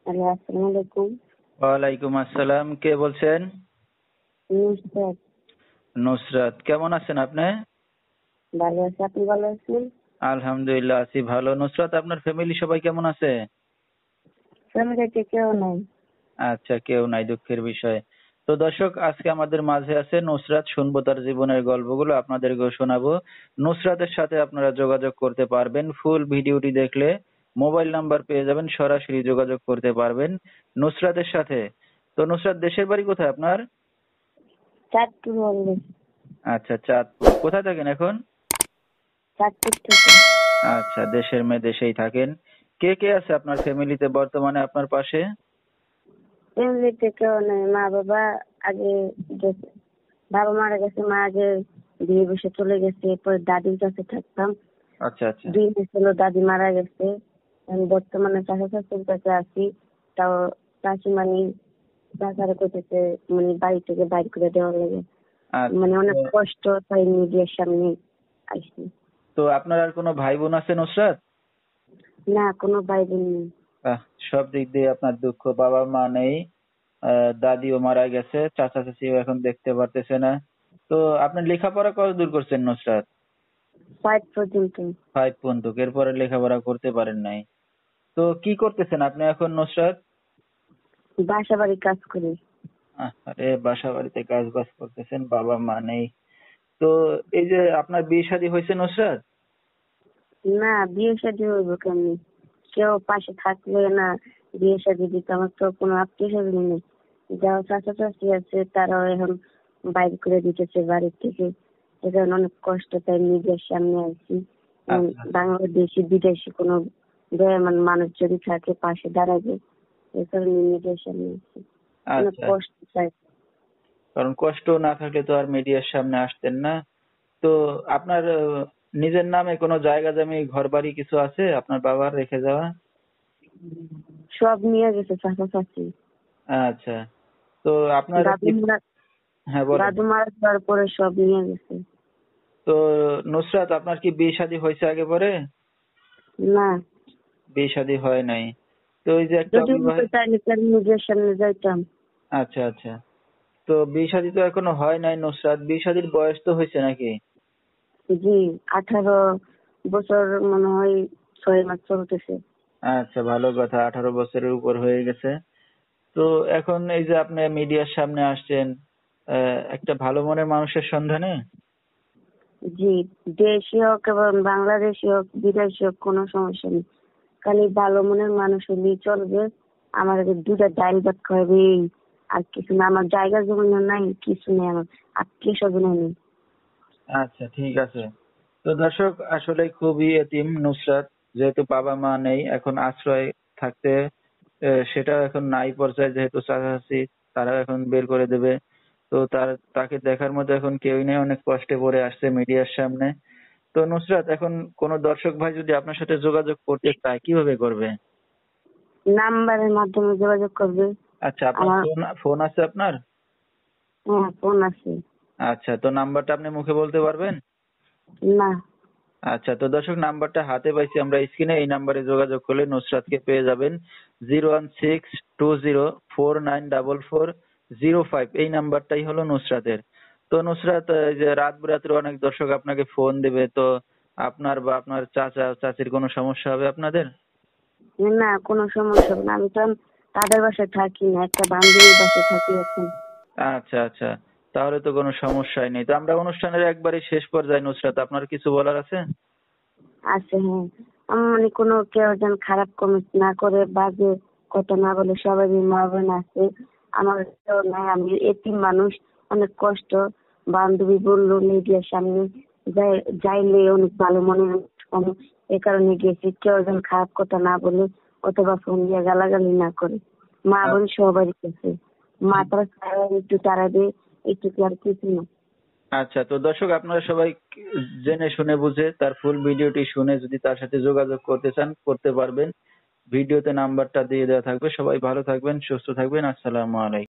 Hello, আসসালামু আলাইকুম। ওয়ালাইকুম আসসালাম। কে বলছেন? নুসরাত। নুসরাত। কেমন আছেন আপনি? ভালো আছি, আপনি ভালো আছেন? আলহামদুলিল্লাহ আছি ভালো। নুসরাত, আপনার ফ্যামিলি সবাই কেমন আছে? ফ্যামিলিতে কেউ নাই। আচ্ছা, কেউ নাই, দুঃখের বিষয়। তো দর্শক, আজকে আমাদের মাঝে আছে নুসরাত। শুনবো তার জীবনের গল্পগুলো, আপনাদেরকেও শোনাবো। নুসরাতের সাথে আপনারা যোগাযোগ করতে পারবেন ফুল ভিডিওটি দেখলে। মোবাইল নাম্বার পেয়ে যাবেন, সরাসরি যোগাযোগ করতে পারবেন নুসরাতের সাথে। তো নুসরাত, দেশের বাড়ি কোথায় আপনার? চাঁদপুর বললে। আচ্ছা, চাঁদপুর। কোথায় থাকেন এখন? চাঁদপুর থেকে। আচ্ছা, দেশের মেয়ে দেশেই থাকেন। কে কে আছে আপনার ফ্যামিলিতে বর্তমানে আপনার পাশে? ফ্যামিলিতে কেউ নাই, মা বাবা আগে গেছে। বাবা মারা গেছে, মা আগে বিয়ে বসে চলে গেছে। এরপরে দাদির কাছে থাকতাম। আচ্ছা আচ্ছা 2 মাস হলো দাদি মারা গেছে। আমি বর্তমানে চাচা শাশুড়ির কাছে আছি। তাও চাচি মানে চাচারে করতেছে, মানে বাড়ি থেকে বাইর করে দেওয়া লাগে। আচ্ছা। মানে তো অনেক কষ্ট, তাই মিডিয়ার সামনে আসি। তো আপনার আর কোনো ভাই বোন আছে নুসরাত? না, কোনো ভাই বোন নেই। আহ, সব দিক দিয়ে আপনার দুঃখ। বাবা মা নেই, দাদিও মারা গেছে, চাচা চাচিও এখন দেখতে পারতেছে না। তো আপনি লেখাপড়া কত দূর করছেন নুসরাত? 5 পর্যন্ত। 5 পর্যন্ত। এরপরে লেখাপড়া করতে পারেন নাই। তো কি করতেছেন আপনি এখন নুসরাত? বাসা বাড়ি কাজ করি। আরে, বাসা বাড়িতে কাজ বাজ করতেছেন, বাবা মা নেই। তো এই যে আপনার বিয়ে শাদী হয়েছে নুসরাত? না, বিয়ে শাদী হইব কেমনি? কেউ পাশে থাকলে না বিয়ে শাদী দিতে। আমার তো কোনো আত্মীয় স্বজন নেই। যারা চাচা চাচি আছে তারাও এখন বাইর করে দিতেছে বাড়ির থেকে। এখন অনেক কষ্ট, তাই মিডিয়ার সামনে আছি। আচ্ছা বাংলাদেশি বিদেশি কোনো দয়ামান মানুষ যদি থাকে পাশে দাঁড়াবে, এই কারণে মিডিয়ার সামনে আছি। অনেক আচ্ছা। কষ্ট চাই। কারণ কষ্ট না থাকলে তো আর মিডিয়ার সামনে আসতেন না। তো আপনার নিজের নামে কোনো জায়গা জমি ঘর বাড়ি কিছু আছে আপনার বাবার রেখে যাওয়া? সব নিয়ে গেছে চাচা চাচি। আচ্ছা। তো আপনার দাদু মারা হ্যাঁ, বলেন। দাদু মারা যাওয়ার পরে সব নিয়ে গেছে। তো নুসরাত, আপনার কি বিয়ে শাদী হয়েছে আগে পরে? না, বিয়ে শাদী হয় নাই। তো এই যে একটা যদি অবিবাহিত। হতো তাহলে তার নিজের সামনে যাইতাম। আচ্ছা আচ্ছা। তো বিয়ে শাদী তো এখনো হয় নাই নুসরাত, বিয়ে শাদীর বয়স তো হয়েছে নাকি? জি, 18 বছর মনে হয় 6 মাস চলতেছে। আচ্ছা, ভালো কথা, 18 বছরের উপর হয়ে গেছে। তো এখন এই যে আপনি মিডিয়ার সামনে আসছেন, একটা ভালো মনের মানুষের সন্ধানে। জি, দেশি হোক এবং বাংলাদেশি হোক বিদেশি হোক কোনো সমস্যা নেই। খালি ভালো মনের মানুষ হলেই চলবে। আমার আগে 2টা ডাইল ভাত খাওয়াবে, আর কিছু না। আমার জায়গা জমি নাই, কিছু নেই। আমার আত্মীয় স্বজন নেই। আচ্ছা, ঠিক আছে। তো দর্শক, আসলে খুবই এতিম নুসরাত। যেহেতু বাবা মা নেই, এখন আশ্রয় থাকতে সেটা এখন নাই পর্যায়ে, যেহেতু চাচাচাচি তারা এখন বের করে দেবে। তো তাকে দেখার মতো এখন কেউই নেই, অনেক কষ্টে পড়ে আসছে মিডিয়ার সামনে। তো নুসরাত, এখন কোন দর্শক ভাই যদি আপনার সাথে যোগাযোগ করতে চায় কিভাবে করবে? নাম্বারের মাধ্যমে যোগাযোগ করবে। আচ্ছা, আপনার আমার ফোন ফোন আছে আপনার? হ্যাঁ, ফোন আছে। আচ্ছা, তো নাম্বারটা আপনি মুখে বলতে পারবেন? না। আচ্ছা, তো দর্শক, নাম্বারটা হাতে পাইছি আমরা স্ক্রিনে, এই নাম্বারে যোগাযোগ করলে নুসরাতকে পেয়ে যাবেন। 01620494405, এই নাম্বারটাই হলো নুসরাতের। তো নুসরাত, এই যে রাত বিরাত্রে অনেক দর্শক আপনাকে ফোন দেবে, তো আপনার বা আপনার চাচা চাচির কোনো সমস্যা হবে আপনাদের? না, কোনো সমস্যা হবে না। আমি তো তাদের বাসায় থাকি না, একটা বান্ধবীর বাসায় থাকি এখন। আচ্ছা আচ্ছা, তাহলে তো কোনো সমস্যাই নেই। তো আমরা অনুষ্ঠানের একবারে শেষ পর্যায়ে নুসরাত, আপনার কিছু বলার আছে? আছে, হ্যাঁ। আমার মানে কোনো কেউ যেন খারাপ কমেন্ট না করে, বাজে কথা না বলে। সবারই মা বোন আছে, আমার কেউ নাই। আমি এতিম মানুষ, অনেক কষ্ট। বান্ধবী বললো মিডিয়ার সামনে যাইলে অনেক ভালো মনে হয়, এ কারণে গেছি। কেউ যেন খারাপ কথা না বলে অথবা ফোন দিয়ে গালাগালি না করে। মা বোন সবারই কাছে মা তারা একটু তারা দিয়ে, একটু কি আর কিছু না। আচ্ছা, তো দর্শক, আপনারা সবাই জেনে শুনে বুঝে তার ফুল ভিডিওটি শুনে যদি তার সাথে যোগাযোগ করতে চান করতে পারবেন। ভিডিওতে নাম্বারটা দিয়ে দেওয়া থাকবে। সবাই ভালো থাকবেন, সুস্থ থাকবেন। আসসালামু আলাইকুম।